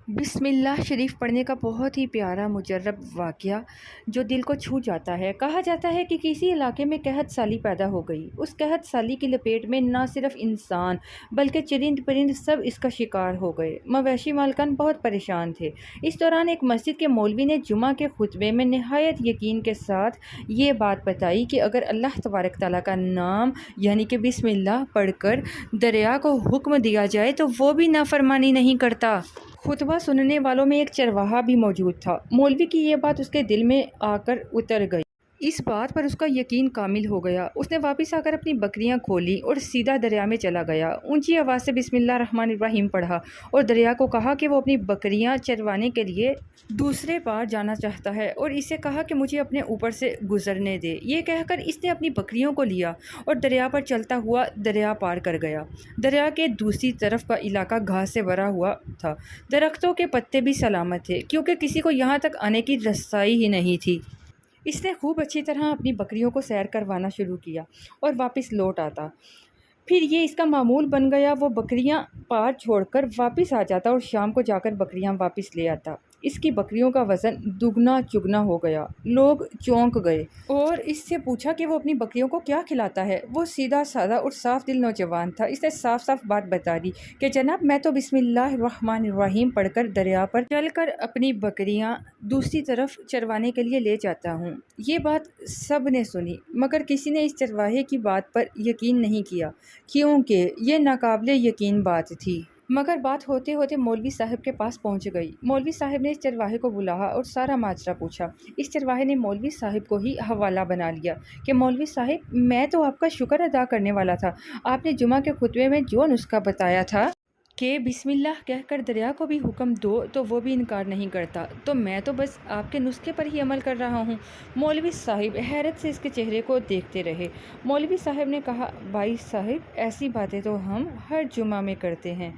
بسم اللہ شریف پڑھنے کا بہت ہی پیارا مجرب واقعہ جو دل کو چھو جاتا ہے۔ کہا جاتا ہے کہ کسی علاقے میں قحط سالی پیدا ہو گئی۔ اس قحط سالی کی لپیٹ میں نہ صرف انسان بلکہ چرند پرند سب اس کا شکار ہو گئے۔ مویشی مالکان بہت پریشان تھے۔ اس دوران ایک مسجد کے مولوی نے جمعہ کے خطبے میں نہایت یقین کے ساتھ یہ بات بتائی کہ اگر اللہ تبارک تعالیٰ کا نام یعنی کہ بسم اللہ پڑھ کر دریا کو حکم دیا جائے تو وہ بھی نافرمانی نہیں کرتا۔ خطبہ سننے والوں میں ایک چرواہا بھی موجود تھا۔ مولوی کی یہ بات اس کے دل میں آ کر اتر گئی۔ اس بات پر اس کا یقین کامل ہو گیا۔ اس نے واپس آ کر اپنی بکریاں کھولیں اور سیدھا دریا میں چلا گیا۔ اونچی آواز سے بسم اللہ الرحمن الرحیم پڑھا اور دریا کو کہا کہ وہ اپنی بکریاں چروانے کے لیے دوسرے پار جانا چاہتا ہے اور اسے کہا کہ مجھے اپنے اوپر سے گزرنے دے۔ یہ کہہ کر اس نے اپنی بکریوں کو لیا اور دریا پر چلتا ہوا دریا پار کر گیا۔ دریا کے دوسری طرف کا علاقہ گھاس سے بھرا ہوا تھا۔ درختوں کے پتے بھی سلامت تھے کیونکہ کسی کو یہاں تک آنے کی رسائی ہی نہیں تھی۔ اس نے خوب اچھی طرح اپنی بکریوں کو سیر کروانا شروع کیا اور واپس لوٹ آتا۔ پھر یہ اس کا معمول بن گیا۔ وہ بکریاں پار چھوڑ کر واپس آ جاتا اور شام کو جا کر بکریاں واپس لے آتا۔ اس کی بکریوں کا وزن دگنا چگنا ہو گیا۔ لوگ چونک گئے اور اس سے پوچھا کہ وہ اپنی بکریوں کو کیا کھلاتا ہے۔ وہ سیدھا سادہ اور صاف دل نوجوان تھا۔ اس نے صاف صاف بات بتا دی کہ جناب میں تو بسم اللہ الرحمن الرحیم پڑھ کر دریا پر چل کر اپنی بکریاں دوسری طرف چروانے کے لیے لے جاتا ہوں۔ یہ بات سب نے سنی مگر کسی نے اس چرواہے کی بات پر یقین نہیں کیا کیونکہ یہ ناقابل یقین بات تھی۔ مگر بات ہوتے ہوتے مولوی صاحب کے پاس پہنچ گئی۔ مولوی صاحب نے اس چرواہے کو بلایا اور سارا ماجرا پوچھا۔ اس چرواہے نے مولوی صاحب کو ہی حوالہ بنا لیا کہ مولوی صاحب میں تو آپ کا شکر ادا کرنے والا تھا۔ آپ نے جمعہ کے خطبے میں جو نسخہ بتایا تھا کہ بسم اللہ کہہ کر دریا کو بھی حکم دو تو وہ بھی انکار نہیں کرتا، تو میں تو بس آپ کے نسخے پر ہی عمل کر رہا ہوں۔ مولوی صاحب حیرت سے اس کے چہرے کو دیکھتے رہے۔ مولوی صاحب نے کہا بھائی صاحب ایسی باتیں تو ہم ہر جمعہ میں کرتے ہیں،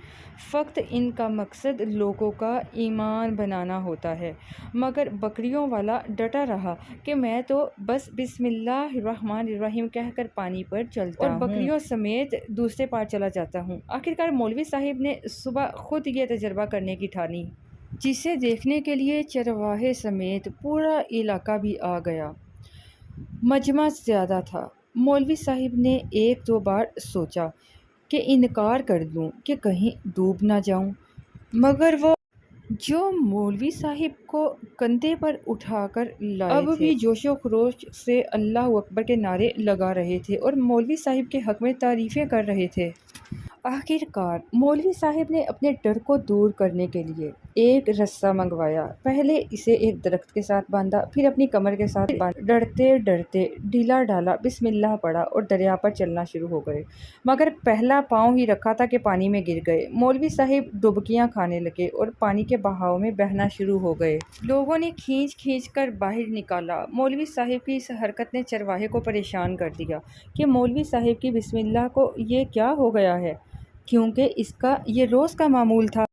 فقط ان کا مقصد لوگوں کا ایمان بنانا ہوتا ہے۔ مگر بکریوں والا ڈٹا رہا کہ میں تو بس بسم اللہ الرحمن الرحیم کہہ کر پانی پر چلتا ہوں اور بکریوں سمیت دوسرے پار چلا جاتا ہوں۔ آخرکار مولوی صاحب نے صبح خود یہ تجربہ کرنے کی ٹھانی، جسے دیکھنے کے لیے چرواہے سمیت پورا علاقہ بھی آ گیا۔ مجمع زیادہ تھا۔ مولوی صاحب نے ایک دو بار سوچا کہ انکار کر دوں کہ کہیں ڈوب نہ جاؤں، مگر وہ جو مولوی صاحب کو کندھے پر اٹھا کر لائے اب بھی جوش و خروش سے اللہ اکبر کے نعرے لگا رہے تھے اور مولوی صاحب کے حق میں تعریفیں کر رہے تھے۔ آخرکار مولوی صاحب نے اپنے ڈر کو دور کرنے کے لیے ایک رسہ منگوایا۔ پہلے اسے ایک درخت کے ساتھ باندھا، پھر اپنی کمر کے ساتھ باندھا۔ ڈرتے ڈرتے ڈھیلا ڈالا بسم اللہ پڑھا اور دریا پر چلنا شروع ہو گئے، مگر پہلا پاؤں ہی رکھا تھا کہ پانی میں گر گئے۔ مولوی صاحب ڈبکیاں کھانے لگے اور پانی کے بہاؤ میں بہنا شروع ہو گئے۔ لوگوں نے کھینچ کھینچ کر باہر نکالا۔ مولوی صاحب کی اس حرکت نے چرواہے کو پریشان کر دیا کہ مولوی صاحب کی بسم اللہ کو یہ کیا ہو گیا ہے، کیونکہ اس کا یہ روز کا معمول تھا۔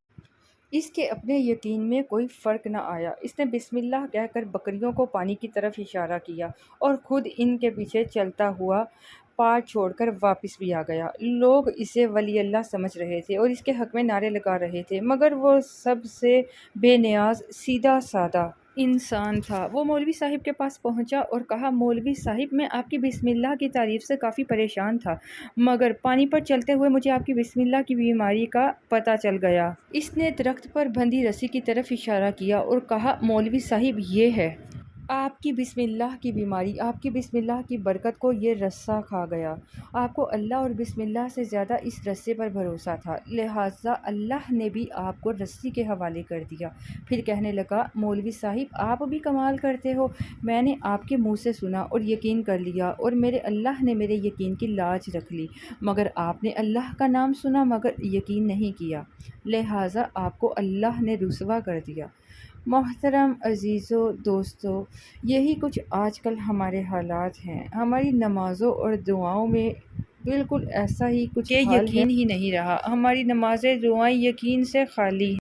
اس کے اپنے یقین میں کوئی فرق نہ آیا۔ اس نے بسم اللہ کہہ کر بکریوں کو پانی کی طرف اشارہ کیا اور خود ان کے پیچھے چلتا ہوا پار چھوڑ کر واپس بھی آ گیا۔ لوگ اسے ولی اللہ سمجھ رہے تھے اور اس کے حق میں نعرے لگا رہے تھے، مگر وہ سب سے بے نیاز سیدھا سادہ انسان تھا۔ وہ مولوی صاحب کے پاس پہنچا اور کہا مولوی صاحب میں آپ کی بسم اللہ کی تعریف سے کافی پریشان تھا، مگر پانی پر چلتے ہوئے مجھے آپ کی بسم اللہ کی بیماری کا پتہ چل گیا۔ اس نے درخت پر بندھی رسی کی طرف اشارہ کیا اور کہا مولوی صاحب یہ ہے آپ کی بسم اللہ کی بیماری، آپ کی بسم اللہ کی برکت کو یہ رسہ کھا گیا۔ آپ کو اللہ اور بسم اللہ سے زیادہ اس رسے پر بھروسہ تھا، لہٰذا اللہ نے بھی آپ کو رسی کے حوالے کر دیا۔ پھر کہنے لگا مولوی صاحب آپ بھی کمال کرتے ہو، میں نے آپ کے منہ سے سنا اور یقین کر لیا اور میرے اللہ نے میرے یقین کی لاج رکھ لی، مگر آپ نے اللہ کا نام سنا مگر یقین نہیں کیا، لہٰذا آپ کو اللہ نے رسوا کر دیا۔ محترم عزیزو دوستو، یہی کچھ آج کل ہمارے حالات ہیں۔ ہماری نمازوں اور دعاؤں میں بالکل ایسا ہی کچھ حال ہے، یقین ہی نہیں رہا۔ ہماری نمازیں دعائیں یقین سے خالی ہیں۔